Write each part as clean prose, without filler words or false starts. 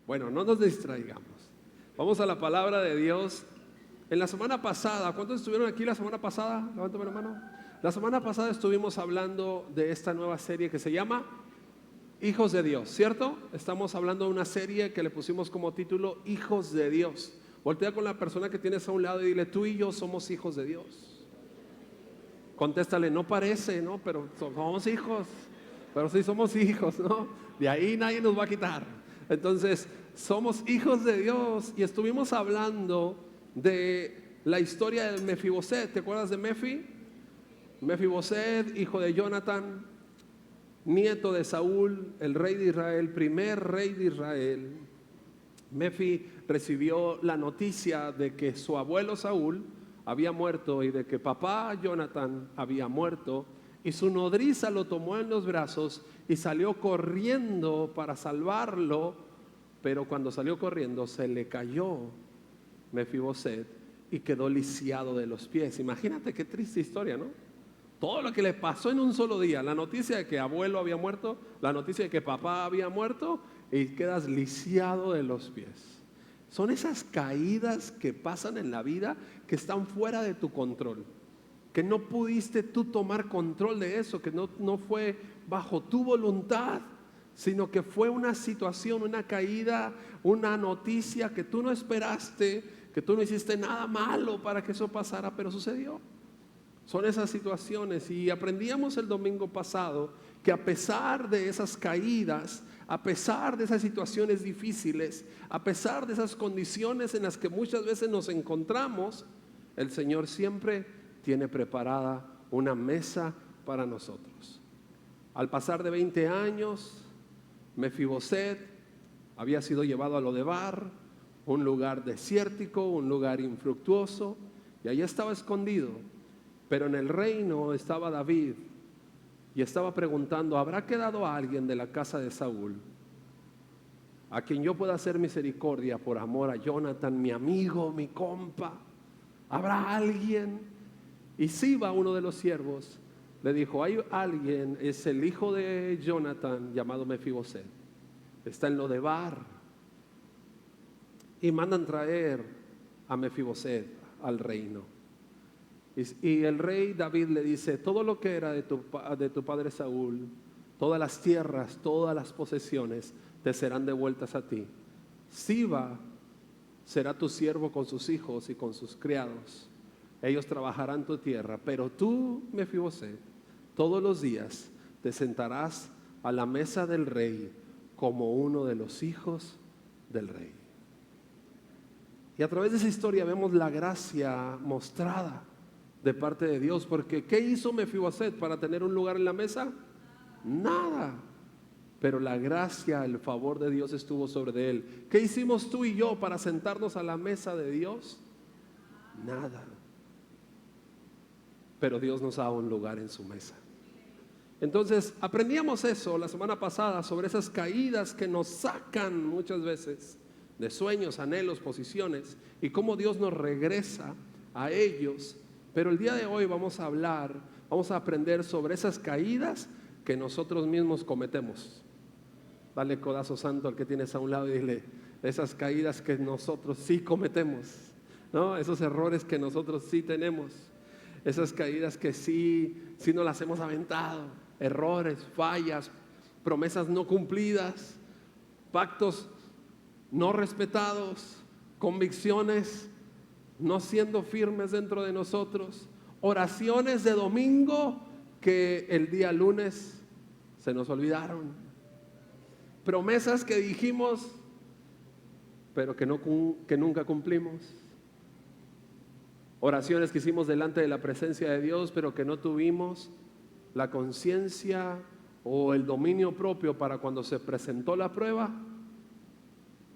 Bueno, no nos distraigamos. Vamos a la palabra de Dios. En la semana pasada, ¿cuántos estuvieron aquí la semana pasada? Levántame la mano. La semana pasada estuvimos hablando de esta nueva serie que se llama Hijos de Dios, ¿cierto? Estamos hablando de una serie que le pusimos como título Hijos de Dios. Voltea con la persona que tienes a un lado y dile: tú y yo somos hijos de Dios. Contéstale: no parece, ¿no? Pero somos hijos. Pero sí somos hijos, ¿no? De ahí nadie nos va a quitar. Entonces, somos hijos de Dios. Y estuvimos hablando de la historia del Mefiboset. ¿Te acuerdas de Mefiboset, hijo de Jonathan, nieto de Saúl, el rey de Israel, primer rey de Israel? Mefi recibió la noticia de que su abuelo Saúl había muerto y de que papá Jonathan había muerto, y su nodriza lo tomó en los brazos y salió corriendo para salvarlo, pero cuando salió corriendo se le cayó Mefiboset y quedó lisiado de los pies. Imagínate qué triste historia, ¿no? Todo lo que le pasó en un solo día: la noticia de que abuelo había muerto, la noticia de que papá había muerto, y quedas lisiado de los pies. Son esas caídas que pasan en la vida que están fuera de tu control, que no pudiste tú tomar control de eso, que no fue bajo tu voluntad, sino que fue una situación, una caída, una noticia que tú no esperaste, que tú no hiciste nada malo para que eso pasara, pero sucedió. Son esas situaciones. Y aprendíamos el domingo pasado que a pesar de esas caídas, a pesar de esas situaciones difíciles, a pesar de esas condiciones en las que muchas veces nos encontramos, el Señor siempre tiene preparada una mesa para nosotros. Al pasar de 20 años, Mefiboset había sido llevado a Lodebar, un lugar desértico, un lugar infructuoso, y allí estaba escondido. Pero en el reino estaba David y estaba preguntando: ¿habrá quedado alguien de la casa de Saúl a quien yo pueda hacer misericordia por amor a Jonathan, mi amigo, mi compa? ¿Habrá alguien? Y Siba, uno de los siervos, le dijo: hay alguien, es el hijo de Jonathan llamado Mefiboset, está en Lodebar. Y mandan traer a Mefiboset al reino. Y el rey David le dice: todo lo que era de tu padre Saúl, todas las tierras, todas las posesiones te serán devueltas a ti. Siba será tu siervo con sus hijos y con sus criados. Ellos trabajarán tu tierra, pero tú, Mefiboset, todos los días te sentarás a la mesa del rey como uno de los hijos del rey. Y a través de esa historia vemos la gracia mostrada de parte de Dios, porque ¿qué hizo Mefiboset para tener un lugar en la mesa? Nada. Pero la gracia, el favor de Dios estuvo sobre él. ¿Qué hicimos tú y yo para sentarnos a la mesa de Dios? Nada. Pero Dios nos da un lugar en su mesa. Entonces aprendíamos eso la semana pasada, sobre esas caídas que nos sacan muchas veces de sueños, anhelos, posiciones, y cómo Dios nos regresa a ellos. Pero el día de hoy vamos a aprender sobre esas caídas que nosotros mismos cometemos. Dale codazo santo al que tienes a un lado y dile: esas caídas que nosotros sí cometemos, ¿no? Esos errores que nosotros sí tenemos, esas caídas que sí nos las hemos aventado, errores, fallas, promesas no cumplidas, pactos no respetados, convicciones no siendo firmes dentro de nosotros, oraciones de domingo que el día lunes se nos olvidaron, promesas que dijimos pero que nunca cumplimos, oraciones que hicimos delante de la presencia de Dios pero que no tuvimos la conciencia o el dominio propio para cuando se presentó la prueba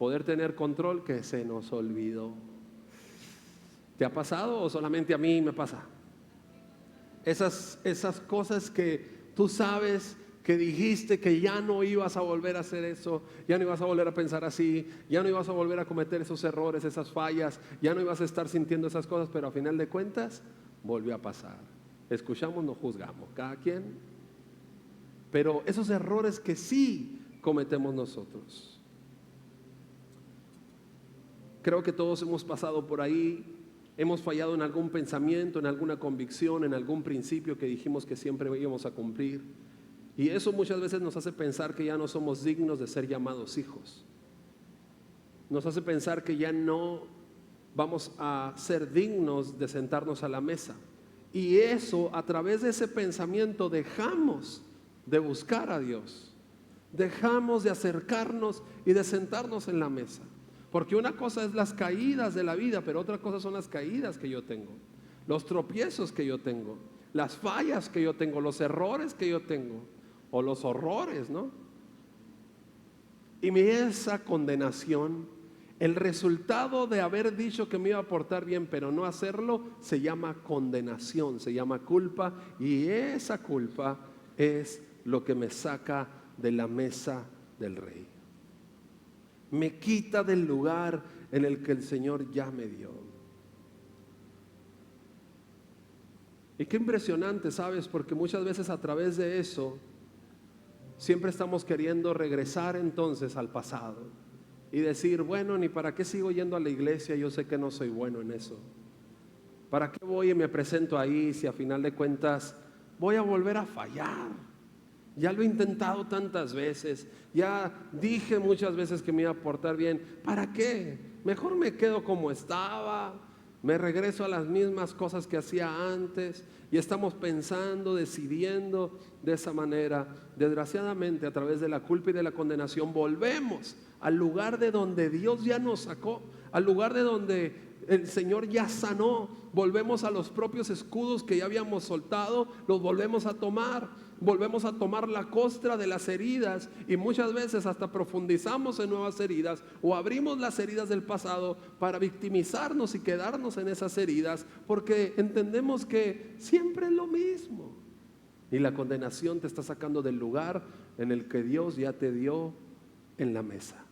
poder tener control, que se nos olvidó. ¿Te ha pasado o solamente a mí me pasa? Esas cosas que tú sabes que dijiste que ya no ibas a volver a hacer eso, ya no ibas a volver a pensar así, ya no ibas a volver a cometer esos errores, esas fallas, ya no ibas a estar sintiendo esas cosas, pero a final de cuentas volvió a pasar. Escuchamos, no juzgamos, cada quien. Pero esos errores que sí cometemos nosotros. Creo que todos hemos pasado por ahí, hemos fallado en algún pensamiento, en alguna convicción, en algún principio que dijimos que siempre íbamos a cumplir. Y eso muchas veces nos hace pensar que ya no somos dignos de ser llamados hijos. Nos hace pensar que ya no vamos a ser dignos de sentarnos a la mesa. Y eso, a través de ese pensamiento, dejamos de buscar a Dios. Dejamos de acercarnos y de sentarnos en la mesa. Porque una cosa es las caídas de la vida, pero otra cosa son las caídas que yo tengo, los tropiezos que yo tengo, las fallas que yo tengo, los errores que yo tengo, o los horrores, ¿no? Y esa condenación, el resultado de haber dicho que me iba a portar bien, pero no hacerlo, se llama condenación, se llama culpa, y esa culpa es lo que me saca de la mesa del Rey. Me quita del lugar en el que el Señor ya me dio. Y qué impresionante, ¿sabes? Porque muchas veces a través de eso siempre estamos queriendo regresar entonces al pasado y decir, bueno, ni para qué sigo yendo a la iglesia, yo sé que no soy bueno en eso. ¿Para qué voy y me presento ahí si a final de cuentas voy a volver a fallar? Ya lo he intentado tantas veces, ya dije muchas veces que me iba a portar bien. ¿Para qué? Mejor me quedo como estaba, me regreso a las mismas cosas que hacía antes. Y estamos pensando, decidiendo de esa manera. Desgraciadamente, a través de la culpa y de la condenación, volvemos al lugar de donde Dios ya nos sacó, al lugar de donde el Señor ya sanó. Volvemos a los propios escudos que ya habíamos soltado, los volvemos a tomar. Volvemos a tomar la costra de las heridas y muchas veces hasta profundizamos en nuevas heridas o abrimos las heridas del pasado para victimizarnos y quedarnos en esas heridas, porque entendemos que siempre es lo mismo. Y la condenación te está sacando del lugar en el que Dios ya te dio en la mesa.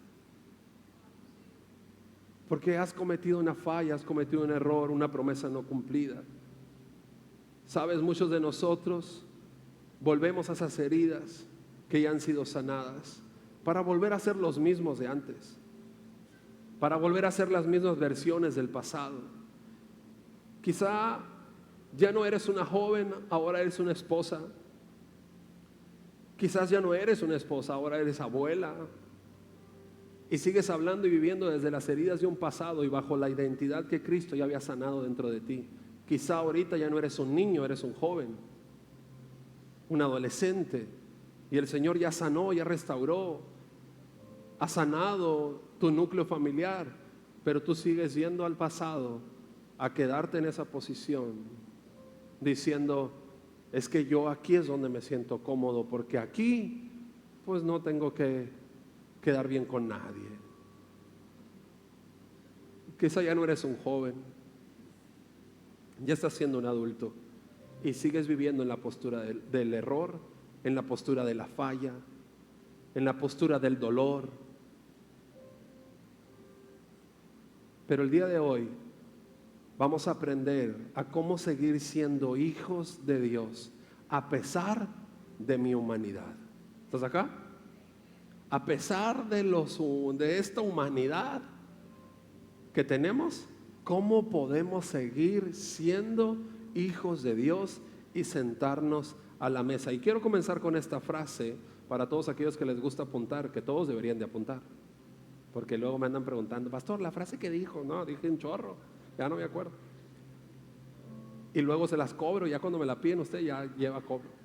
Porque has cometido una falla, has cometido un error, una promesa no cumplida. Sabes, muchos de nosotros volvemos a esas heridas que ya han sido sanadas para volver a ser los mismos de antes, para volver a ser las mismas versiones del pasado. Quizá ya no eres una joven, ahora eres una esposa. Quizás ya no eres una esposa, ahora eres abuela. Y sigues hablando y viviendo desde las heridas de un pasado y bajo la identidad que Cristo ya había sanado dentro de ti. Quizá ahorita ya no eres un niño, eres un joven, un adolescente, y el Señor ya sanó, ya restauró, ha sanado tu núcleo familiar, pero tú sigues yendo al pasado a quedarte en esa posición diciendo, es que yo aquí es donde me siento cómodo, porque aquí pues no tengo que quedar bien con nadie. Quizá ya no eres un joven, ya estás siendo un adulto y sigues viviendo en la postura del error, en la postura de la falla, en la postura del dolor. Pero el día de hoy vamos a aprender a cómo seguir siendo hijos de Dios a pesar de mi humanidad. ¿Estás acá? A pesar de esta humanidad que tenemos, ¿cómo podemos seguir siendo hijos de Dios y sentarnos a la mesa? Y quiero comenzar con esta frase para todos aquellos que les gusta apuntar, que todos deberían de apuntar, porque luego me andan preguntando, pastor, la frase que dijo, no, dije un chorro, ya no me acuerdo, y luego se las cobro, ya cuando me la piden usted ya lleva cobro.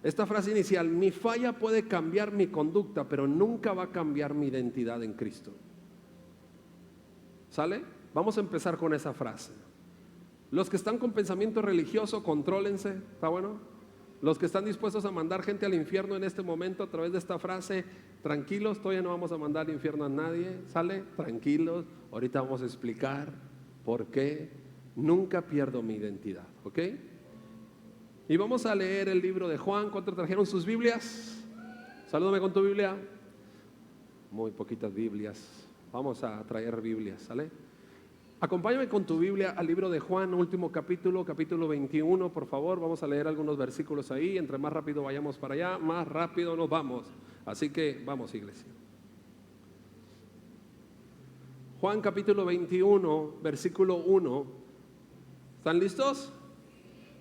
Esta frase inicial, mi falla puede cambiar mi conducta, pero nunca va a cambiar mi identidad en Cristo. ¿Sale? Vamos a empezar con esa frase. Los que están con pensamiento religioso, contrólense, ¿está bueno? Los que están dispuestos a mandar gente al infierno en este momento a través de esta frase, tranquilos, todavía no vamos a mandar al infierno a nadie, ¿sale? Tranquilos, ahorita vamos a explicar por qué nunca pierdo mi identidad, ¿ok? Y vamos a leer el libro de Juan. ¿Cuántos trajeron sus Biblias? Salúdame con tu Biblia. Muy poquitas Biblias. Vamos a traer Biblias, ¿sale? Acompáñame con tu Biblia al libro de Juan, último capítulo, capítulo 21, por favor. Vamos a leer algunos versículos ahí. Entre más rápido vayamos para allá, más rápido nos vamos. Así que vamos, iglesia. Juan capítulo 21, versículo 1. ¿Están listos?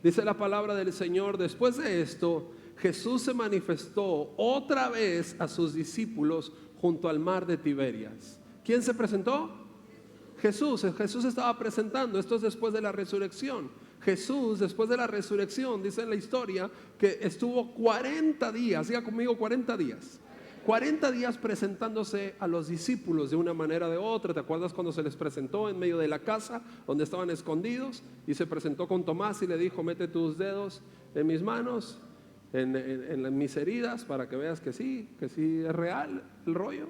Dice la palabra del Señor: después de esto, Jesús se manifestó otra vez a sus discípulos junto al mar de Tiberias. ¿Quién se presentó? Jesús. Jesús estaba presentando. Esto es después de la resurrección. Jesús, después de la resurrección, dice en la historia que estuvo 40 días, diga conmigo 40 días. 40 días presentándose a los discípulos de una manera o de otra. ¿Te acuerdas cuando se les presentó en medio de la casa donde estaban escondidos? Y se presentó con Tomás y le dijo: mete tus dedos en mis manos, en mis heridas, para que veas que sí es real el rollo.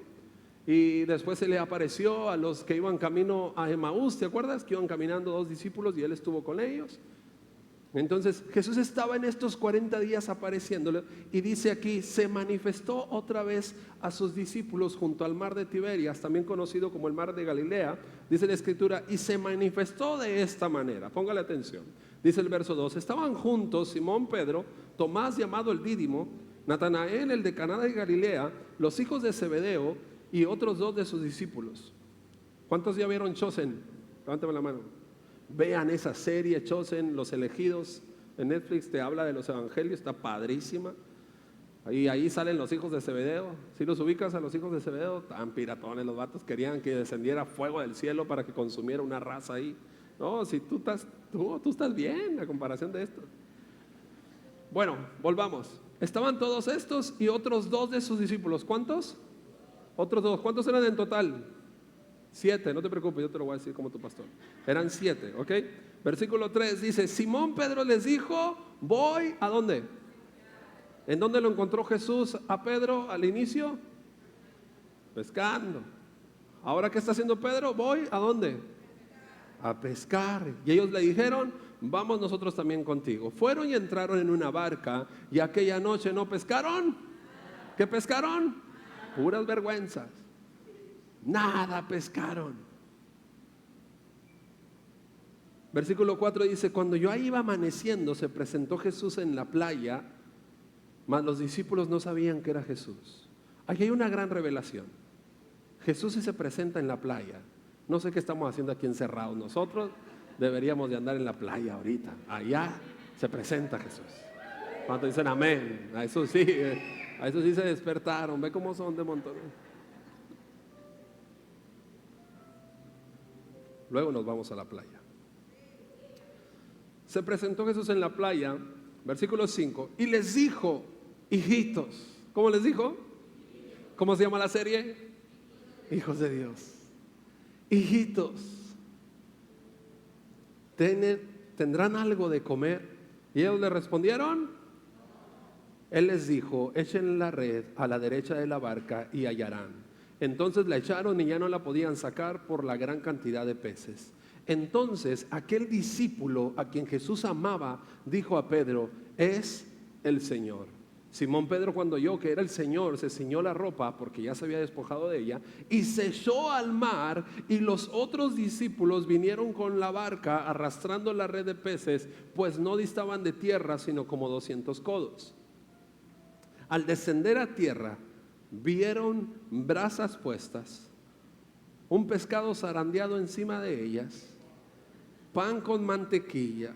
Y después se le apareció a los que iban camino a Emaús. ¿Te acuerdas? Que iban caminando dos discípulos y él estuvo con ellos. Entonces Jesús estaba en estos 40 días apareciéndole, y dice aquí: se manifestó otra vez a sus discípulos junto al mar de Tiberias, también conocido como el mar de Galilea. Dice la escritura: y se manifestó de esta manera. Póngale atención. Dice el verso 2: estaban juntos Simón Pedro, Tomás llamado el Dídimo, Natanael el de Caná de Galilea, los hijos de Zebedeo y otros dos de sus discípulos. ¿Cuántos ya vieron Chosen? Levántame la mano. Vean esa serie Chosen, Los Elegidos, en Netflix. Te habla de los evangelios, está padrísima. Ahí salen los hijos de Zebedeo. Si los ubicas a los hijos de Zebedeo, tan piratones los vatos, querían que descendiera fuego del cielo para que consumiera una raza ahí. No, si tú estás bien a comparación de esto. Bueno, volvamos. Estaban todos estos y otros dos de sus discípulos. ¿Cuántos? Otros dos. ¿Cuántos eran en total? 7, no te preocupes, yo te lo voy a decir como tu pastor. Eran 7, ¿ok? Versículo 3 dice: Simón Pedro les dijo: voy, ¿a dónde? ¿En dónde lo encontró Jesús a Pedro al inicio? Pescando. ¿Ahora qué está haciendo Pedro? Voy, ¿a dónde? A pescar. Y ellos le dijeron: vamos nosotros también contigo. Fueron y entraron en una barca, y aquella noche no pescaron. ¿Qué pescaron? Puras vergüenzas. Nada pescaron. Versículo 4 dice: cuando ya iba amaneciendo, se presentó Jesús en la playa, mas los discípulos no sabían que era Jesús. Aquí hay una gran revelación. Jesús sí se presenta en la playa. No sé qué estamos haciendo aquí encerrados. Nosotros deberíamos de andar en la playa ahorita. Allá se presenta Jesús. ¿Cuántos dicen amén? A eso sí se despertaron. Ve cómo son de montón. Luego nos vamos a la playa. Se presentó Jesús en la playa, versículo 5, y les dijo: hijitos. ¿Cómo les dijo? ¿Cómo se llama la serie? Hijos de Dios. Hijitos, ¿tendrán algo de comer? Y ellos le respondieron. Él les dijo: echen la red a la derecha de la barca y hallarán. Entonces la echaron y ya no la podían sacar por la gran cantidad de peces. Entonces aquel discípulo a quien Jesús amaba dijo a Pedro: es el Señor. Simón Pedro, cuando oyó que era el Señor, se ciñó la ropa, porque ya se había despojado de ella, y se echó al mar. Y los otros discípulos vinieron con la barca arrastrando la red de peces, pues no distaban de tierra sino como 200 codos. Al descender a tierra, vieron brasas puestas, un pescado zarandeado encima de ellas, pan con mantequilla.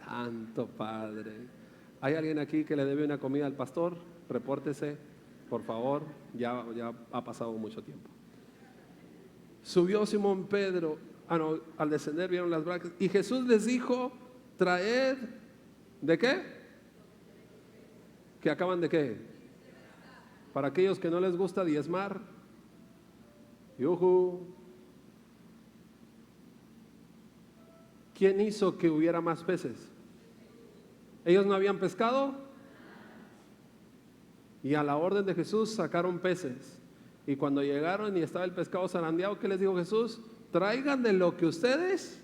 Santo Padre. ¿Hay alguien aquí que le debe una comida al pastor? Repórtese, por favor, ya ha pasado mucho tiempo. Subió Simón Pedro, al descender vieron las brasas, y Jesús les dijo: traed, ¿de qué? ¿Que acaban de qué? Para aquellos que no les gusta diezmar. ¡Yujú! ¿Quién hizo que hubiera más peces? ¿Ellos no habían pescado? Y a la orden de Jesús sacaron peces. Y cuando llegaron y estaba el pescado zarandeado, ¿qué les dijo Jesús? Traigan de lo que ustedes.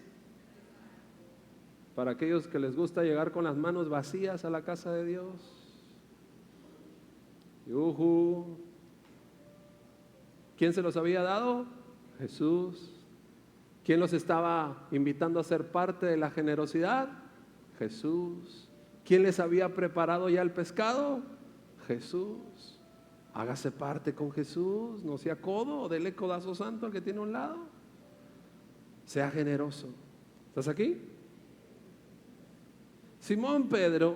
Para aquellos que les gusta llegar con las manos vacías a la casa de Dios. ¡Yujú! ¿Quién se los había dado? Jesús. ¿Quién los estaba invitando a ser parte de la generosidad? Jesús. ¿Quién les había preparado ya el pescado? Jesús. hágase parte con Jesús, no sea codo, o dele codazo santo al que tiene a un lado. Sea generoso. ¿Estás aquí? Simón Pedro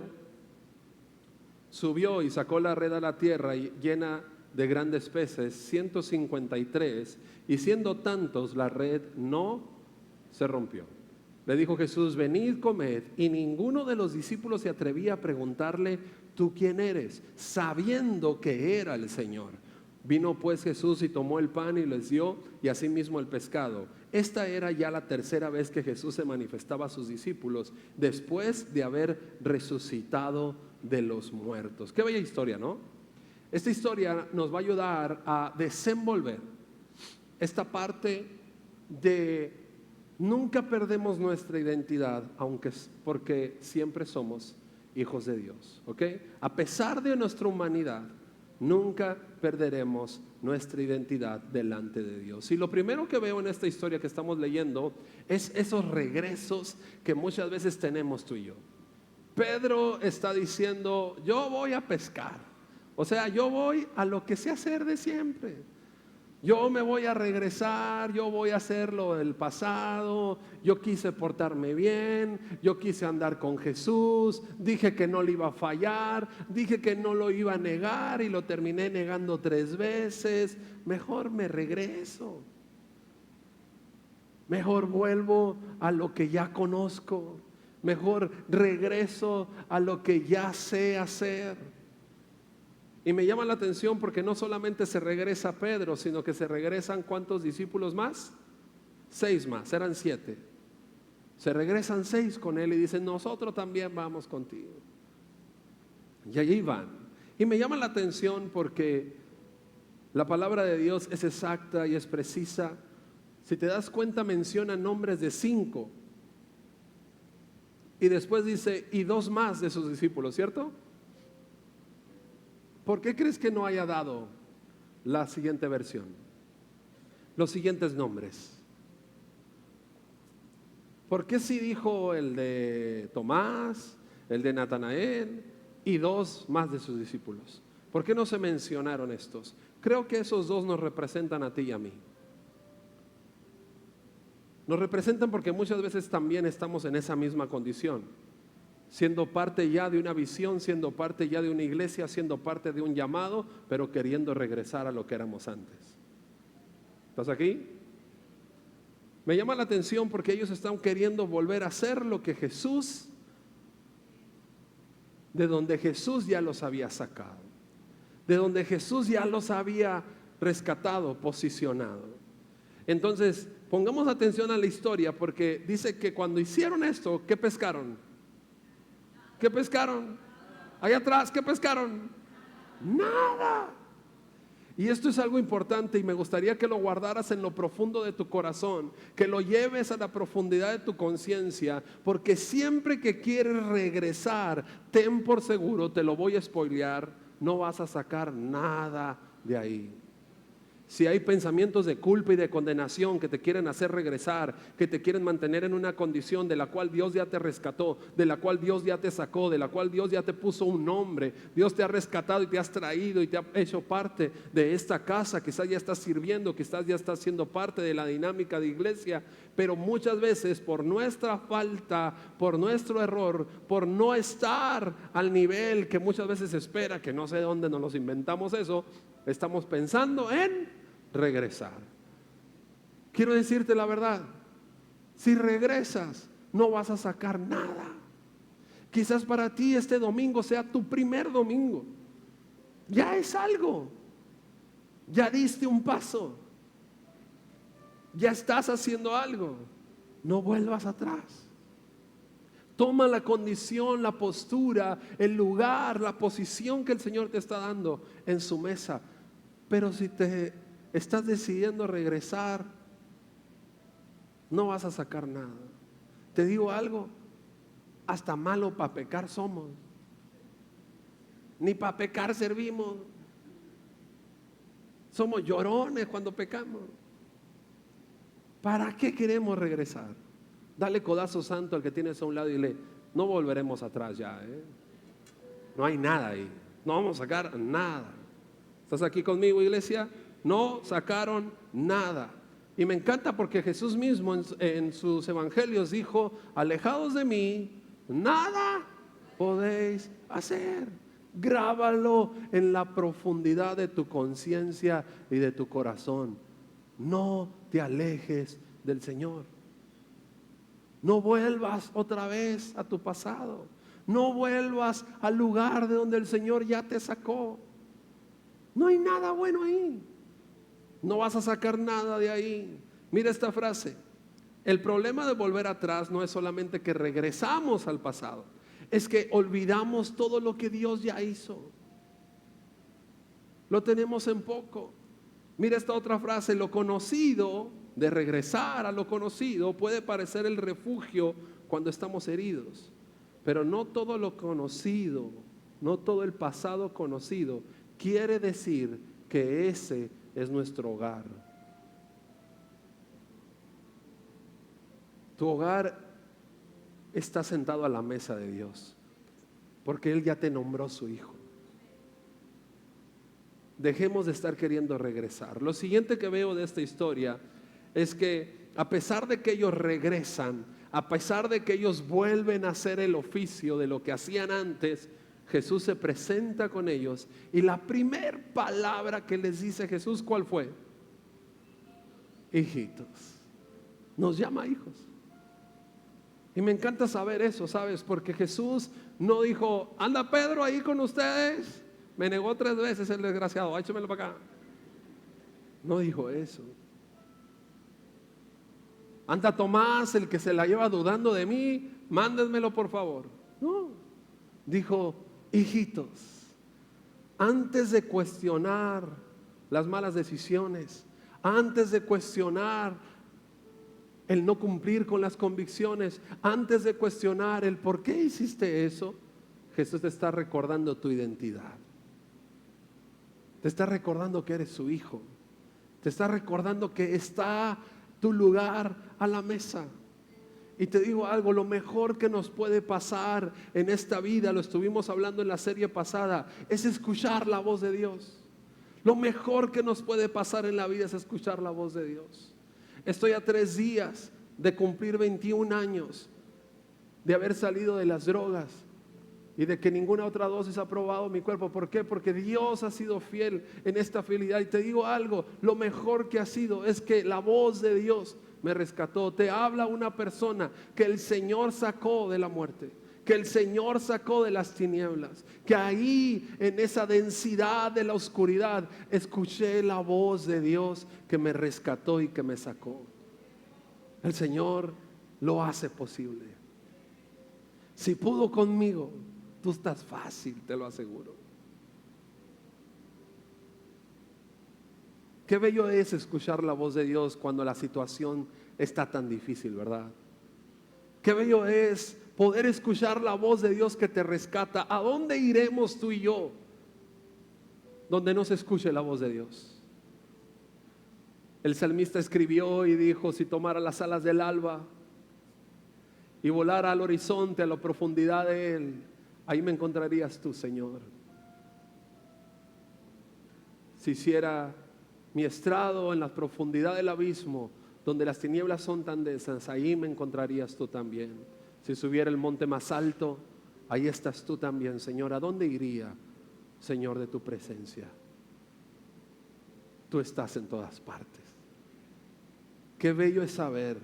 subió y sacó la red a la tierra llena de grandes peces, 153, y siendo tantos la red no se rompió. Le dijo Jesús: venid, comed. Y ninguno de los discípulos se atrevía a preguntarle: ¿tú quién eres?, sabiendo que era el Señor. Vino pues Jesús y tomó el pan y les dio, y asimismo el pescado. Esta era ya la tercera vez que Jesús se manifestaba a sus discípulos después de haber resucitado de los muertos. Qué bella historia, ¿no? Esta historia nos va a ayudar a desenvolver esta parte de nunca perdemos nuestra identidad, porque siempre somos hijos de Dios, ¿ok? A pesar de nuestra humanidad, nunca perderemos nuestra identidad delante de Dios. Y lo primero que veo en esta historia que estamos leyendo es esos regresos que muchas veces tenemos tú y yo. Pedro está diciendo: yo voy a pescar, o sea, yo voy a lo que sé hacer de siempre. Yo me voy a regresar, yo voy a hacer lo del pasado, yo quise portarme bien, yo quise andar con Jesús, dije que no le iba a fallar, dije que no lo iba a negar y lo terminé negando 3 veces. Mejor me regreso, mejor vuelvo a lo que ya conozco, mejor regreso a lo que ya sé hacer. Y me llama la atención porque no solamente se regresa Pedro, sino que se regresan ¿cuántos discípulos más? 6 más, eran 7. Se regresan 6 con él y dicen: nosotros también vamos contigo. Y allí van. Y me llama la atención porque la palabra de Dios es exacta y es precisa. Si te das cuenta, menciona nombres de 5. Y después dice: y 2 más de sus discípulos, ¿cierto? ¿Por qué crees que no haya dado la siguiente versión? Los siguientes nombres. ¿Por qué sí dijo el de Tomás, el de Natanael y 2 más de sus discípulos? ¿Por qué no se mencionaron estos? Creo que esos 2 nos representan a ti y a mí. Nos representan porque muchas veces también estamos en esa misma condición, siendo parte ya de una visión, siendo parte ya de una iglesia, siendo parte de un llamado, pero queriendo regresar a lo que éramos antes. ¿Estás aquí? Me llama la atención porque ellos están queriendo volver a hacer lo que Jesús, de donde Jesús ya los había sacado, de donde Jesús ya los había rescatado, posicionado. Entonces, pongamos atención a la historia porque dice que cuando hicieron esto, ¿qué pescaron? ¿Qué pescaron? Allá atrás, ¿qué pescaron? Nada. Y esto es algo importante y me gustaría que lo guardaras en lo profundo de tu corazón, que lo lleves a la profundidad de tu conciencia, porque siempre que quieres regresar, ten por seguro, te lo voy a spoilear, no vas a sacar nada de ahí. Si hay pensamientos de culpa y de condenación que te quieren hacer regresar, que te quieren mantener en una condición de la cual Dios ya te rescató, de la cual Dios ya te sacó, de la cual Dios ya te puso un nombre, Dios te ha rescatado y te has traído y te ha hecho parte de esta casa, quizás ya estás sirviendo, quizás ya estás siendo parte de la dinámica de iglesia, pero muchas veces por nuestra falta, por nuestro error, por no estar al nivel que muchas veces se espera, que no sé de dónde nos los inventamos eso, estamos pensando en regresar. Quiero decirte la verdad, si regresas no vas a sacar nada. Quizás para ti este domingo sea tu primer domingo, ya es algo, ya diste un paso, ya estás haciendo algo. No vuelvas atrás. Toma la condición, la postura, el lugar, la posición que el Señor te está dando en su mesa. Pero si te estás decidiendo regresar, no vas a sacar nada. Te digo algo, hasta malo para pecar somos. Ni para pecar servimos. Somos llorones cuando pecamos. ¿Para qué queremos regresar? Dale codazo santo al que tienes a un lado y dile: no volveremos atrás ya, ¿eh? No hay nada ahí, no vamos a sacar nada. ¿Estás aquí conmigo, iglesia? No sacaron nada. Y me encanta porque Jesús mismo en sus evangelios dijo: alejados de mí, nada podéis hacer. Grábalo en la profundidad de tu conciencia y de tu corazón. No te alejes del Señor. No vuelvas otra vez a tu pasado. No vuelvas al lugar de donde el Señor ya te sacó. No hay nada bueno ahí. No vas a sacar nada de ahí. Mira esta frase: el problema de volver atrás no es solamente que regresamos al pasado, es que olvidamos todo lo que Dios ya hizo. Lo tenemos en poco. Mira esta otra frase: lo conocido, de regresar a lo conocido, puede parecer el refugio cuando estamos heridos, pero no todo lo conocido, no todo el pasado conocido quiere decir que ese es nuestro hogar. Tu hogar está sentado a la mesa de Dios, porque Él ya te nombró su hijo. Dejemos de estar queriendo regresar. Lo siguiente que veo de esta historia es que a pesar de que ellos regresan, a pesar de que ellos vuelven a hacer el oficio de lo que hacían antes, Jesús se presenta con ellos y la primer palabra que les dice Jesús, ¿cuál fue? Hijitos. Nos llama hijos. Y me encanta saber eso, ¿sabes? Porque Jesús no dijo: anda Pedro ahí con ustedes, me negó 3 veces el desgraciado, échamelo para acá. No dijo eso. Anda Tomás, el que se la lleva dudando de mí, mándenmelo por favor. No, dijo: hijitos. Antes de cuestionar las malas decisiones, antes de cuestionar el no cumplir con las convicciones, antes de cuestionar el por qué hiciste eso, Jesús te está recordando tu identidad. Te está recordando que eres su hijo. Te está recordando que está tu lugar a la mesa. Y te digo algo: lo mejor que nos puede pasar en esta vida, lo estuvimos hablando en la serie pasada, es escuchar la voz de Dios. Lo mejor que nos puede pasar en la vida es escuchar la voz de Dios. Estoy a 3 días de cumplir 21 años de haber salido de las drogas y de que ninguna otra dosis ha probado mi cuerpo. ¿Por qué? Porque Dios ha sido fiel en esta fidelidad. Y te digo algo: lo mejor que ha sido es que la voz de Dios me rescató. Te habla una persona que el Señor sacó de la muerte, que el Señor sacó de las tinieblas, que ahí en esa densidad de la oscuridad escuché la voz de Dios que me rescató y que me sacó. El Señor lo hace posible. Si pudo conmigo, tú estás fácil, te lo aseguro. Qué bello es escuchar la voz de Dios cuando la situación está tan difícil, ¿verdad? Qué bello es poder escuchar la voz de Dios que te rescata. ¿A dónde iremos tú y yo donde no se escuche la voz de Dios? El salmista escribió y dijo: si tomara las alas del alba y volara al horizonte, a la profundidad de él, ahí me encontrarías tú, Señor. Si hiciera mi estrado en la profundidad del abismo, donde las tinieblas son tan densas, ahí me encontrarías tú también. Si subiera el monte más alto, ahí estás tú también, Señor. ¿A dónde iría, Señor, de tu presencia? Tú estás en todas partes. Qué bello es saber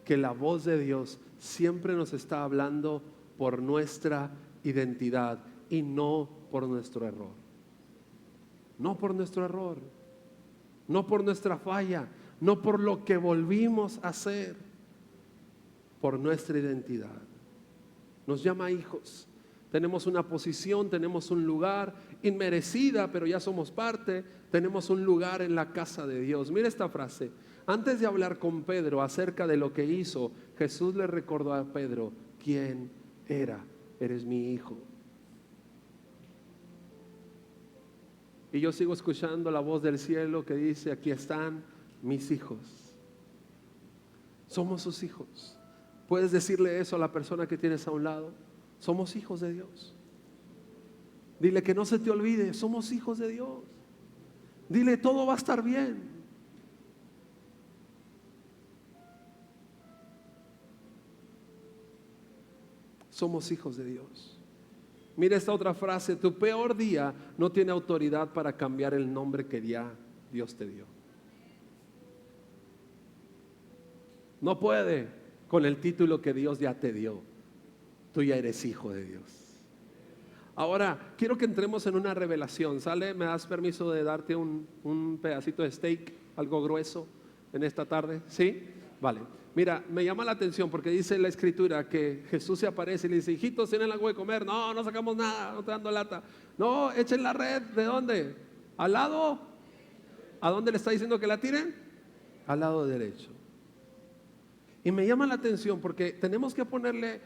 que la voz de Dios siempre nos está hablando por nuestra identidad y no por nuestro error. No por nuestro error, no por nuestra falla, no por lo que volvimos a hacer, por nuestra identidad. Nos llama hijos. Tenemos una posición, tenemos un lugar inmerecida, pero ya somos parte. Tenemos un lugar en la casa de Dios. Mira esta frase: antes de hablar con Pedro acerca de lo que hizo, Jesús le recordó a Pedro quién era. Eres mi hijo. Y yo sigo escuchando la voz del cielo que dice: aquí están mis hijos. Somos sus hijos. Puedes decirle eso a la persona que tienes a un lado: somos hijos de Dios. Dile que no se te olvide: somos hijos de Dios. Dile, todo va a estar bien. Somos hijos de Dios. Mira esta otra frase: tu peor día no tiene autoridad para cambiar el nombre que ya Dios te dio. No puede con el título que Dios ya te dio. Tú ya eres hijo de Dios. Ahora, quiero que entremos en una revelación. ¿Sale? ¿Me das permiso de darte un pedacito de steak, algo grueso, en esta tarde? ¿Sí? Vale. Mira, me llama la atención porque dice la escritura que Jesús se aparece y le dice: hijitos, ¿tienen algo de comer? No, no sacamos nada, no te dando lata. No, echen la red. ¿De dónde? ¿Al lado? ¿A dónde le está diciendo que la tiren? Al lado derecho. Y me llama la atención porque tenemos que ponerle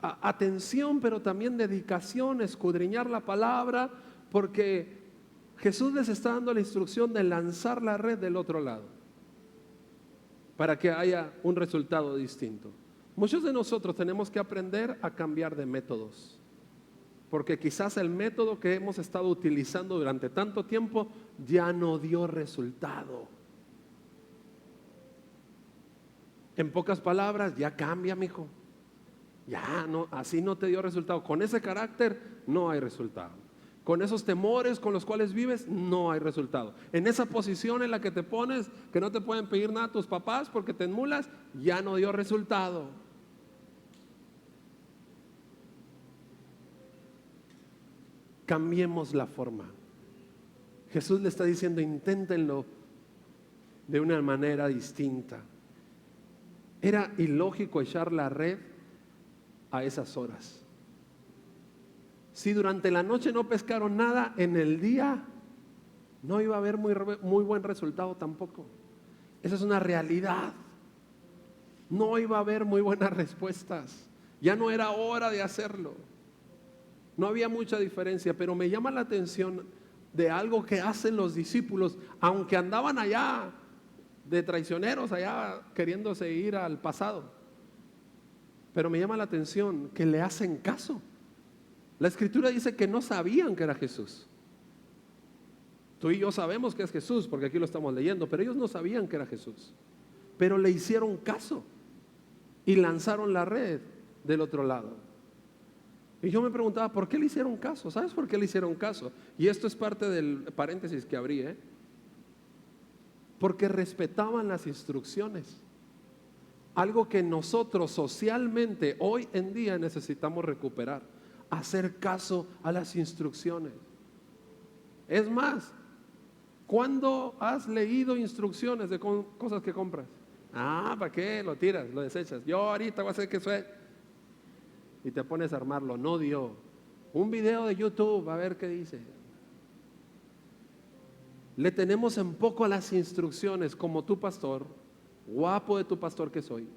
atención, pero también dedicación, escudriñar la palabra, porque Jesús les está dando la instrucción de lanzar la red del otro lado para que haya un resultado distinto. Muchos de nosotros tenemos que aprender a cambiar de métodos, porque quizás el método que hemos estado utilizando durante tanto tiempo ya no dio resultado. En pocas palabras, ya cambia, mijo. Ya no, así no te dio resultado. Con ese carácter no hay resultado. Con esos temores con los cuales vives, no hay resultado. En esa posición en la que te pones, que no te pueden pedir nada a tus papás porque te enmulas, ya no dio resultado. Cambiemos la forma. Jesús le está diciendo: inténtenlo de una manera distinta. Era ilógico echar la red a esas horas. Si durante la noche no pescaron nada, en el día no iba a haber muy buen resultado tampoco. Esa es una realidad. No iba a haber muy buenas respuestas. Ya no era hora de hacerlo. No había mucha diferencia, pero me llama la atención de algo que hacen los discípulos, aunque andaban allá de traicioneros, allá queriéndose ir al pasado. Pero me llama la atención que le hacen caso. La escritura dice que no sabían que era Jesús. Tú y yo sabemos que es Jesús porque aquí lo estamos leyendo, pero ellos no sabían que era Jesús. Pero le hicieron caso y lanzaron la red del otro lado. Y yo me preguntaba, ¿por qué le hicieron caso? ¿Sabes por qué le hicieron caso? Y esto es parte del paréntesis que abrí, porque respetaban las instrucciones. Algo que nosotros socialmente hoy en día necesitamos recuperar: hacer caso a las instrucciones. Es más, ¿cuándo has leído instrucciones de cosas que compras? ¿Para qué? Lo tiras, lo desechas. Yo ahorita voy a hacer que suene. Y te pones a armarlo. No dio. Un video de YouTube, a ver qué dice. Le tenemos en poco a las instrucciones. Como tu pastor, guapo de tu pastor que soy,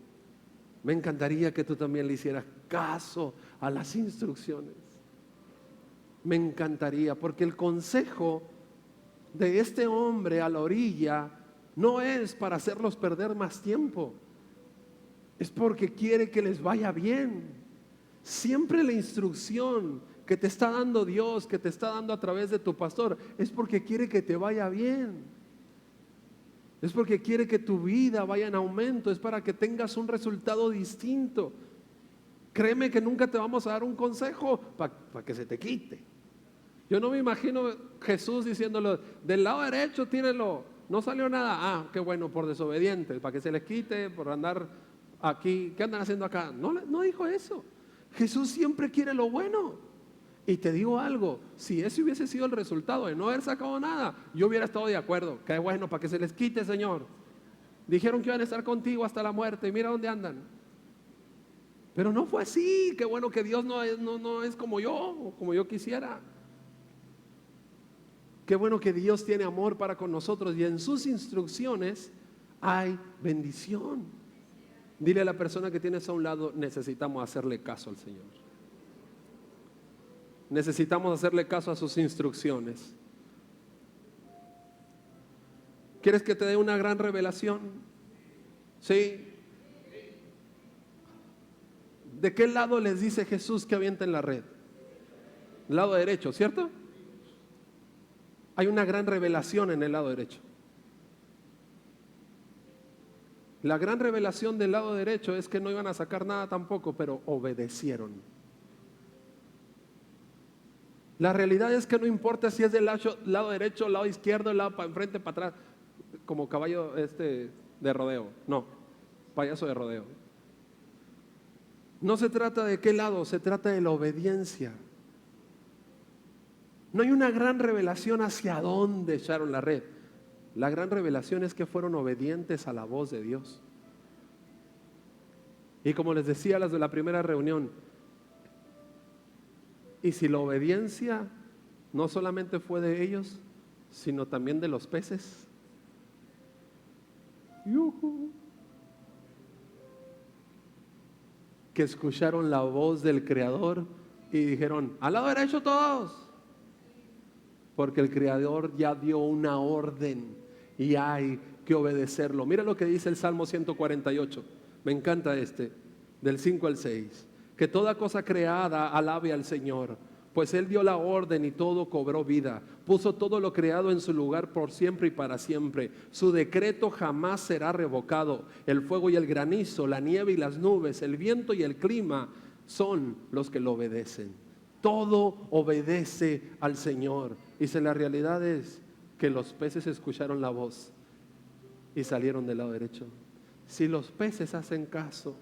me encantaría que tú también le hicieras caso a las instrucciones. Me encantaría, porque el consejo de este hombre a la orilla no es para hacerlos perder más tiempo, es porque quiere que les vaya bien. Siempre la instrucción que te está dando Dios, que te está dando a través de tu pastor, es porque quiere que te vaya bien. Es porque quiere que tu vida vaya en aumento, es para que tengas un resultado distinto. Créeme que nunca te vamos a dar un consejo para que se te quite. Yo no me imagino Jesús diciéndolo: del lado derecho tírelo, no salió nada. Qué bueno, por desobedientes, para que se les quite, por andar aquí. ¿Qué andan haciendo acá? No dijo eso. Jesús siempre quiere lo bueno. Y te digo algo, si ese hubiese sido el resultado de no haber sacado nada, yo hubiera estado de acuerdo. Qué bueno, para que se les quite, Señor. Dijeron que iban a estar contigo hasta la muerte y mira dónde andan. Pero no fue así. Qué bueno que Dios no es como yo quisiera. Qué bueno que Dios tiene amor para con nosotros y en sus instrucciones hay bendición. Dile a la persona que tienes a un lado: necesitamos hacerle caso al Señor. Necesitamos hacerle caso a sus instrucciones. ¿Quieres que te dé una gran revelación? ¿Sí? ¿De qué lado les dice Jesús que avienten la red? El lado derecho, ¿cierto? Hay una gran revelación en el lado derecho. La gran revelación del lado derecho es que no iban a sacar nada tampoco, pero obedecieron. La realidad es que no importa si es del lado derecho, lado izquierdo, lado para enfrente, para atrás, como caballo de rodeo. No, payaso de rodeo. No se trata de qué lado, se trata de la obediencia. No hay una gran revelación hacia dónde echaron la red. La gran revelación es que fueron obedientes a la voz de Dios. Y como les decía a las de la primera reunión, y si la obediencia no solamente fue de ellos, sino también de los peces. ¡Yujú! Que escucharon la voz del Creador y dijeron, al lado derecho todos. Porque el Creador ya dio una orden y hay que obedecerlo. Mira lo que dice el Salmo 148. Me encanta del 5 al 6. Que toda cosa creada alabe al Señor, pues Él dio la orden y todo cobró vida. Puso todo lo creado en su lugar por siempre y para siempre. Su decreto jamás será revocado. El fuego y el granizo, la nieve y las nubes, el viento y el clima son los que lo obedecen. Todo obedece al Señor. Y si la realidad es que los peces escucharon la voz y salieron del lado derecho. Si los peces hacen caso,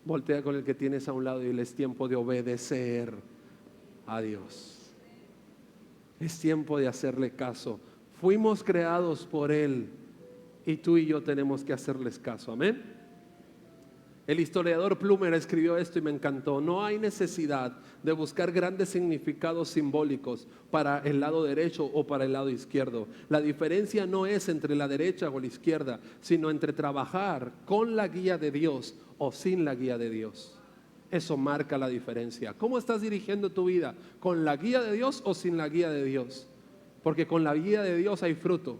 voltea con el que tienes a un lado y dile, es tiempo de obedecer a Dios. Es tiempo de hacerle caso. Fuimos creados por Él y tú y yo tenemos que hacerles caso. Amén. El historiador Plumer escribió esto y me encantó. No hay necesidad de buscar grandes significados simbólicos para el lado derecho o para el lado izquierdo. La diferencia no es entre la derecha o la izquierda, sino entre trabajar con la guía de Dios o sin la guía de Dios. Eso marca la diferencia. ¿Cómo estás dirigiendo tu vida? ¿Con la guía de Dios o sin la guía de Dios? Porque con la guía de Dios hay fruto.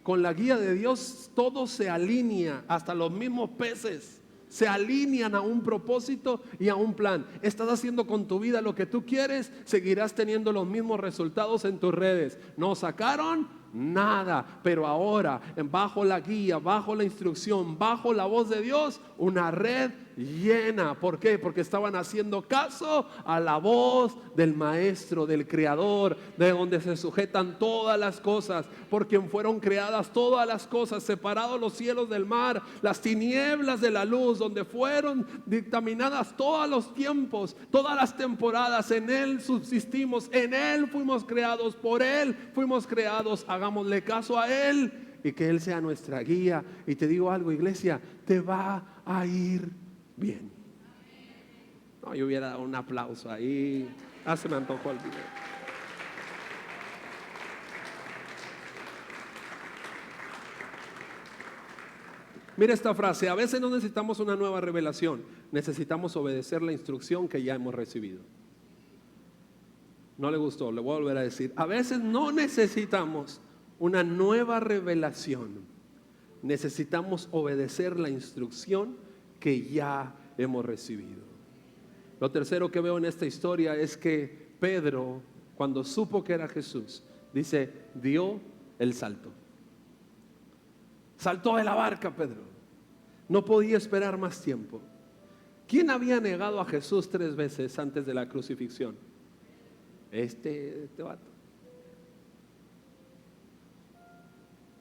Con la guía de Dios todo se alinea, hasta los mismos peces se alinean a un propósito y a un plan. Estás haciendo con tu vida lo que tú quieres, seguirás teniendo los mismos resultados en tus redes. No sacaron nada, pero ahora bajo la guía, bajo la instrucción, bajo la voz de Dios, una red llena. ¿Por qué? Porque estaban haciendo caso a la voz del Maestro, del Creador, de donde se sujetan todas las cosas, por quien fueron creadas todas las cosas, separados los cielos del mar, las tinieblas de la luz, donde fueron dictaminadas todos los tiempos, todas las temporadas. En Él subsistimos, en Él fuimos creados, por Él fuimos creados. Hagámosle caso a Él y que Él sea nuestra guía. Y te digo algo, iglesia, te va a ir bien. No, yo hubiera dado un aplauso ahí. Se me antojó el video. Mira esta frase: a veces no necesitamos una nueva revelación, necesitamos obedecer la instrucción que ya hemos recibido. No le gustó, le voy a volver a decir: a veces no necesitamos una nueva revelación, necesitamos obedecer la instrucción que ya hemos recibido. Lo tercero que veo en esta historia es que Pedro, cuando supo que era Jesús, dice, dio el salto. Saltó de la barca Pedro. No podía esperar más tiempo. ¿Quién había negado a Jesús 3 veces antes de la crucifixión? Este vato.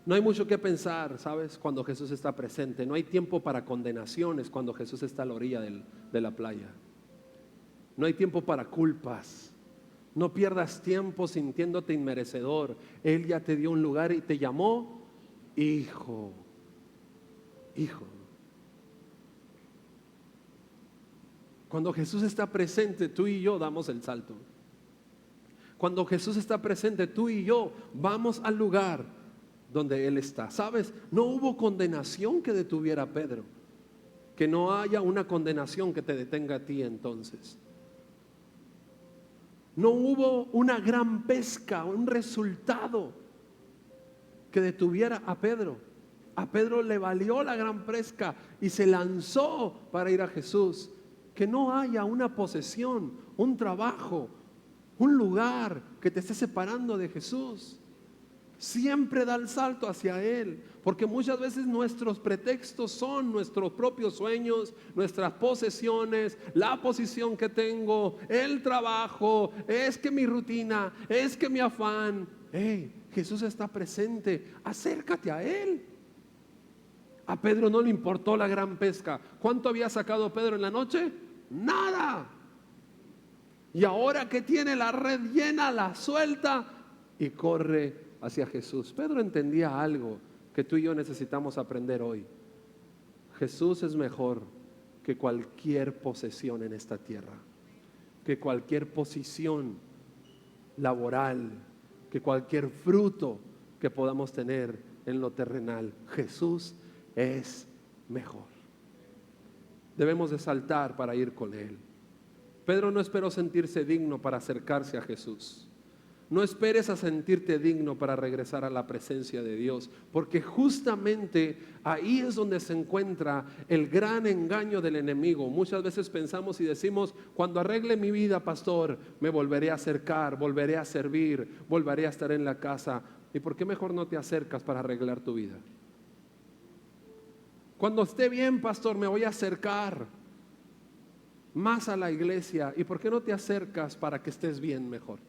No hay mucho que pensar, ¿sabes? Cuando Jesús está presente. No hay tiempo para condenaciones cuando Jesús está a la orilla de la playa. No hay tiempo para culpas. No pierdas tiempo sintiéndote inmerecedor. Él ya te dio un lugar y te llamó hijo. Hijo. Cuando Jesús está presente, tú y yo damos el salto. Cuando Jesús está presente, tú y yo vamos al lugar donde Él está. ¿Sabes? No hubo condenación que detuviera a Pedro. Que no haya una condenación que te detenga a ti entonces. No hubo una gran pesca, un resultado que detuviera a Pedro. A Pedro le valió la gran pesca y se lanzó para ir a Jesús. Que no haya una posesión, un trabajo, un lugar que te esté separando de Jesús. Siempre da el salto hacia Él, porque muchas veces nuestros pretextos son nuestros propios sueños, nuestras posesiones, la posición que tengo, el trabajo, es que mi rutina, es que mi afán. Hey, Jesús está presente, acércate a Él. A Pedro no le importó la gran pesca. ¿Cuánto había sacado Pedro en la noche? Nada. Y ahora que tiene la red llena, la suelta y corre hacia Jesús. Pedro entendía algo que tú y yo necesitamos aprender hoy. Jesús es mejor que cualquier posesión en esta tierra, que cualquier posición laboral, que cualquier fruto que podamos tener en lo terrenal. Jesús es mejor. Debemos de saltar para ir con Él. Pedro no esperó sentirse digno para acercarse a Jesús. No esperes a sentirte digno para regresar a la presencia de Dios, porque justamente ahí es donde se encuentra el gran engaño del enemigo. Muchas veces pensamos y decimos: cuando arregle mi vida, pastor, me volveré a acercar, volveré a servir, volveré a estar en la casa. ¿Y por qué mejor no te acercas para arreglar tu vida? Cuando esté bien, pastor, me voy a acercar más a la iglesia. ¿Y por qué no te acercas para que estés bien mejor?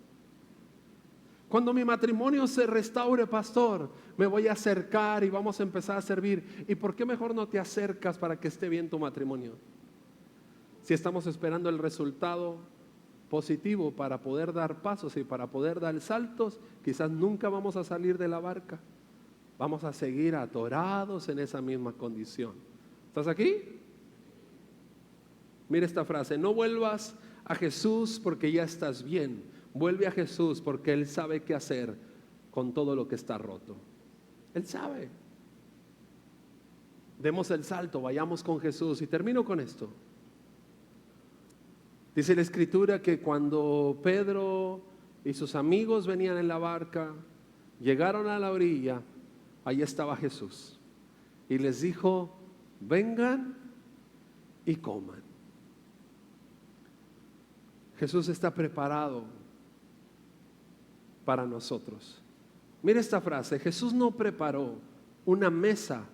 Cuando mi matrimonio se restaure, pastor, me voy a acercar y vamos a empezar a servir. ¿Y por qué mejor no te acercas para que esté bien tu matrimonio? Si estamos esperando el resultado positivo para poder dar pasos y para poder dar saltos, quizás nunca vamos a salir de la barca. Vamos a seguir atorados en esa misma condición. ¿Estás aquí? Mira esta frase: no vuelvas a Jesús porque ya estás bien. Vuelve a Jesús porque Él sabe qué hacer con todo lo que está roto. Él sabe. Demos el salto, vayamos con Jesús. Y termino con esto. Dice la Escritura que cuando Pedro y sus amigos venían en la barca, llegaron a la orilla, ahí estaba Jesús. Y les dijo: vengan y coman. Jesús está preparado para nosotros. Mira esta frase: Jesús no preparó una mesa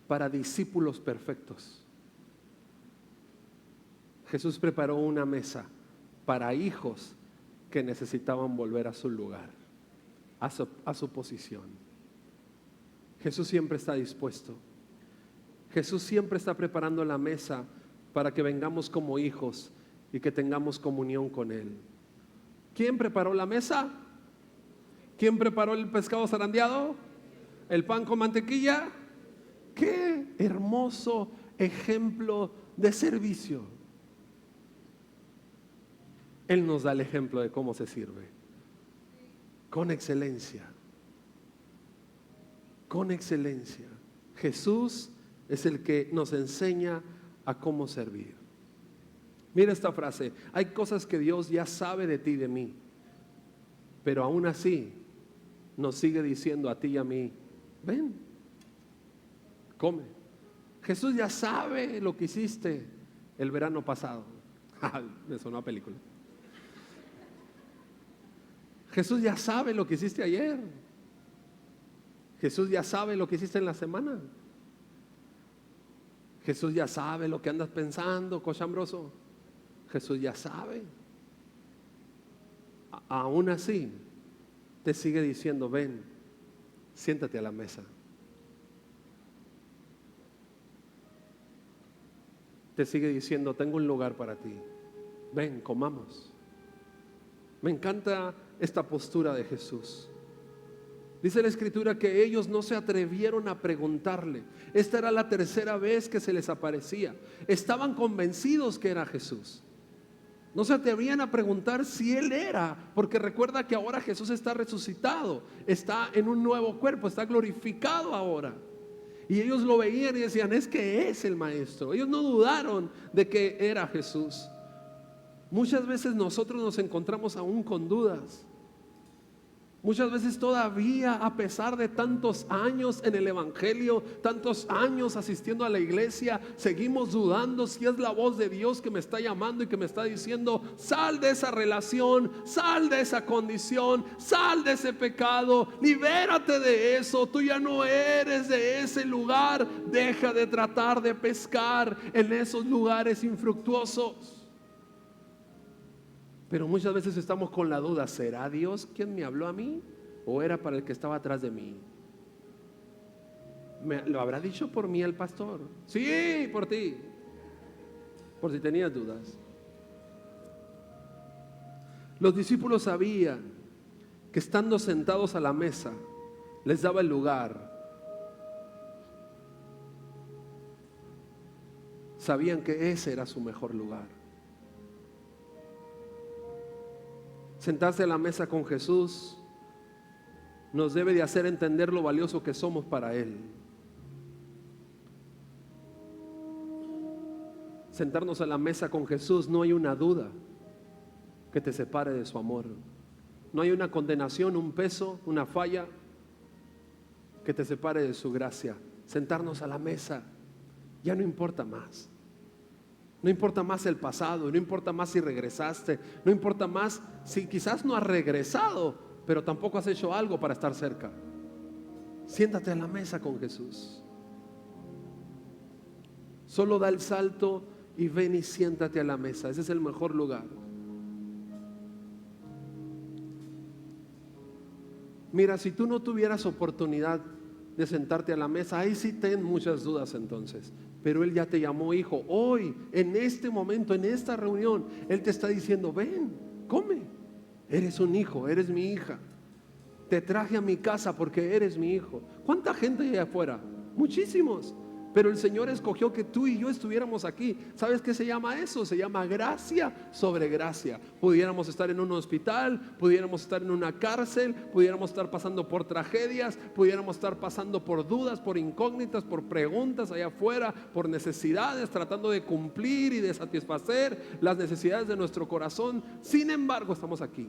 para discípulos perfectos. Jesús preparó una mesa para hijos que necesitaban volver a su lugar, a su posición. Jesús siempre está dispuesto. Jesús siempre está preparando la mesa para que vengamos como hijos y que tengamos comunión con Él. ¿Quién preparó la mesa? ¿Quién preparó el pescado zarandeado? ¿El pan con mantequilla? ¡Qué hermoso ejemplo de servicio! Él nos da el ejemplo de cómo se sirve. Con excelencia. Con excelencia. Jesús es el que nos enseña a cómo servir. Mira esta frase: hay cosas que Dios ya sabe de ti y de mí, pero aún así nos sigue diciendo a ti y a mí: ven, come. Jesús ya sabe lo que hiciste el verano pasado. Me sonó a película. Jesús ya sabe lo que hiciste ayer. Jesús ya sabe lo que hiciste en la semana. Jesús ya sabe lo que andas pensando, cochambroso. Jesús ya sabe. Aún así te sigue diciendo: ven, siéntate a la mesa. Te sigue diciendo: tengo un lugar para ti. Ven, comamos. Me encanta esta postura de Jesús. Dice la Escritura que ellos no se atrevieron a preguntarle. Esta era la tercera vez que se les aparecía. Estaban convencidos que era Jesús. No se atrevían a preguntar si Él era, porque recuerda que ahora Jesús está resucitado, está en un nuevo cuerpo, está glorificado ahora. Y ellos lo veían y decían: es que es el Maestro. Ellos no dudaron de que era Jesús. Muchas veces nosotros nos encontramos aún con dudas. Muchas veces todavía, a pesar de tantos años en el Evangelio, tantos años asistiendo a la iglesia, seguimos dudando si es la voz de Dios que me está llamando y que me está diciendo: sal de esa relación, sal de esa condición, sal de ese pecado, libérate de eso, tú ya no eres de ese lugar, deja de tratar de pescar en esos lugares infructuosos. Pero muchas veces estamos con la duda: ¿será Dios quien me habló a mí o era para el que estaba atrás de mí? ¿Lo habrá dicho por mí el pastor? Sí, por ti. Por si tenías dudas. Los discípulos sabían que estando sentados a la mesa les daba el lugar. Sabían que ese era su mejor lugar. Sentarse a la mesa con Jesús nos debe de hacer entender lo valioso que somos para Él. Sentarnos a la mesa con Jesús, no hay una duda que te separe de su amor. No hay una condenación, un peso, una falla que te separe de su gracia. Sentarnos a la mesa, ya no importa más. No importa más el pasado, no importa más si regresaste, no importa más si quizás no has regresado, pero tampoco has hecho algo para estar cerca. Siéntate a la mesa con Jesús. Solo da el salto y ven y siéntate a la mesa. Ese es el mejor lugar. Mira, si tú no tuvieras oportunidad de sentarte a la mesa, ahí sí ten muchas dudas entonces. Pero Él ya te llamó hijo. Hoy, en este momento, en esta reunión, Él te está diciendo: ven, come. Eres un hijo, eres mi hija. Te traje a mi casa porque eres mi hijo. ¿Cuánta gente hay afuera? Muchísimos. Pero el Señor escogió que tú y yo estuviéramos aquí. ¿Sabes qué se llama eso? Se llama gracia sobre gracia. Pudiéramos estar en un hospital, pudiéramos estar en una cárcel, pudiéramos estar pasando por tragedias, pudiéramos estar pasando por dudas, por incógnitas, por preguntas allá afuera, por necesidades, tratando de cumplir y de satisfacer las necesidades de nuestro corazón. Sin embargo, estamos aquí.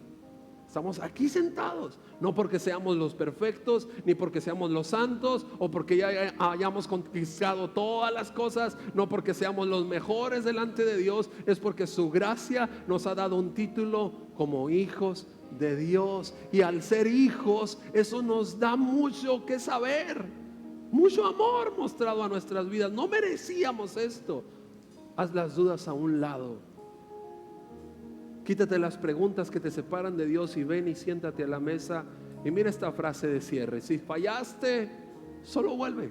Estamos aquí sentados, no porque seamos los perfectos, ni porque seamos los santos, o porque ya hayamos conquistado todas las cosas, no porque seamos los mejores delante de Dios. Es porque su gracia nos ha dado un título como hijos de Dios. Y al ser hijos, eso nos da mucho que saber, mucho amor mostrado a nuestras vidas. No merecíamos esto. Haz las dudas a un lado. Quítate las preguntas que te separan de Dios y ven y siéntate a la mesa. Y mira esta frase de cierre: si fallaste, solo vuelve.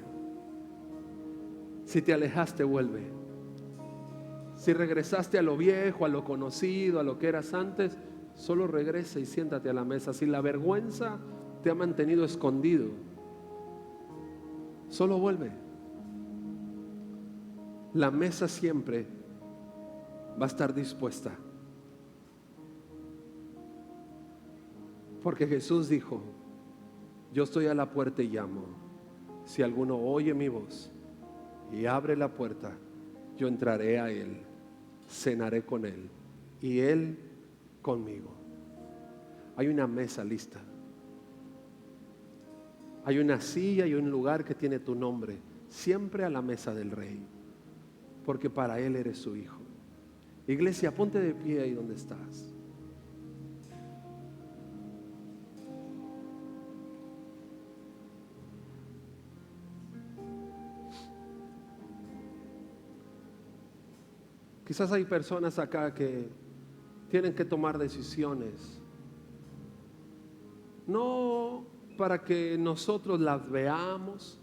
Si te alejaste, vuelve. Si regresaste a lo viejo, a lo conocido, a lo que eras antes, solo regresa y siéntate a la mesa. Si la vergüenza te ha mantenido escondido, solo vuelve. La mesa siempre va a estar dispuesta. Porque Jesús dijo: yo estoy a la puerta y llamo. Si alguno oye mi voz y abre la puerta, yo entraré a él, cenaré con él y él conmigo. Hay una mesa lista. Hay una silla y un lugar que tiene tu nombre, siempre a la mesa del Rey, porque para él eres su hijo. Iglesia, ponte de pie ahí donde estás. Quizás hay personas acá que tienen que tomar decisiones, no para que nosotros las veamos,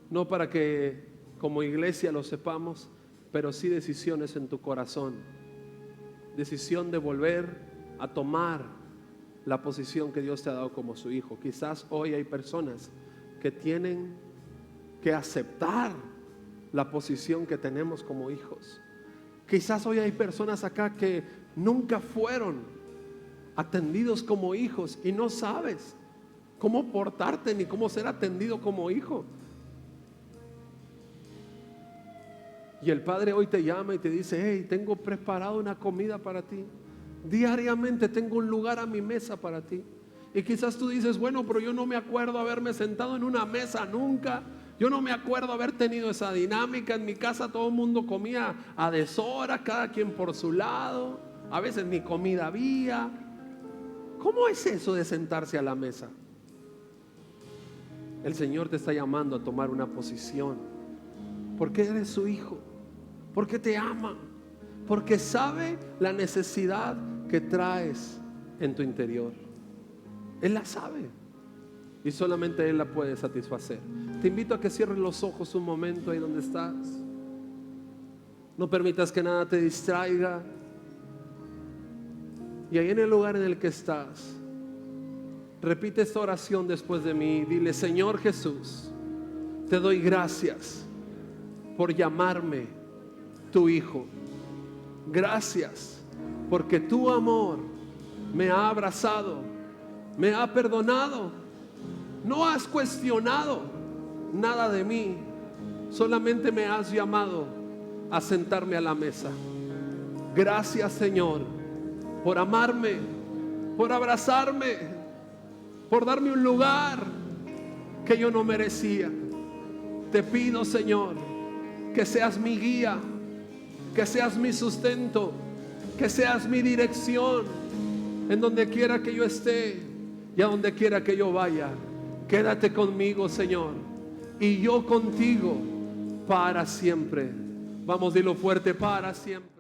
no para que como iglesia lo sepamos, pero sí decisiones en tu corazón. Decisión de volver a tomar la posición que Dios te ha dado como su hijo. Quizás hoy hay personas que tienen que aceptar la posición que tenemos como hijos. Quizás hoy hay personas acá que nunca fueron atendidos como hijos y no sabes cómo portarte ni cómo ser atendido como hijo. Y el Padre hoy te llama y te dice: hey, tengo preparado una comida para ti. Diariamente tengo un lugar a mi mesa para ti. Y quizás tú dices, bueno, pero yo no me acuerdo haberme sentado en una mesa nunca. Yo no me acuerdo haber tenido esa dinámica. En mi casa todo el mundo comía a deshora, cada quien por su lado. A veces ni comida había. ¿Cómo es eso de sentarse a la mesa? El Señor te está llamando a tomar una posición. Porque eres su hijo. Porque te ama. Porque sabe la necesidad que traes en tu interior. Él la sabe y solamente Él la puede satisfacer. Te invito a que cierres los ojos un momento ahí donde estás. No permitas que nada te distraiga. Y ahí en el lugar en el que estás, repite esta oración después de mí. Dile: Señor Jesús, te doy gracias por llamarme tu hijo. Gracias porque tu amor me ha abrazado, me ha perdonado. No has cuestionado nada de mí. Solamente me has llamado a sentarme a la mesa. Gracias, Señor, por amarme, por abrazarme, por darme un lugar que yo no merecía. Te pido, Señor, que seas mi guía, que seas mi sustento, que seas mi dirección en donde quiera que yo esté y a donde quiera que yo vaya. Quédate conmigo, Señor, y yo contigo para siempre. Vamos, dilo fuerte: para siempre.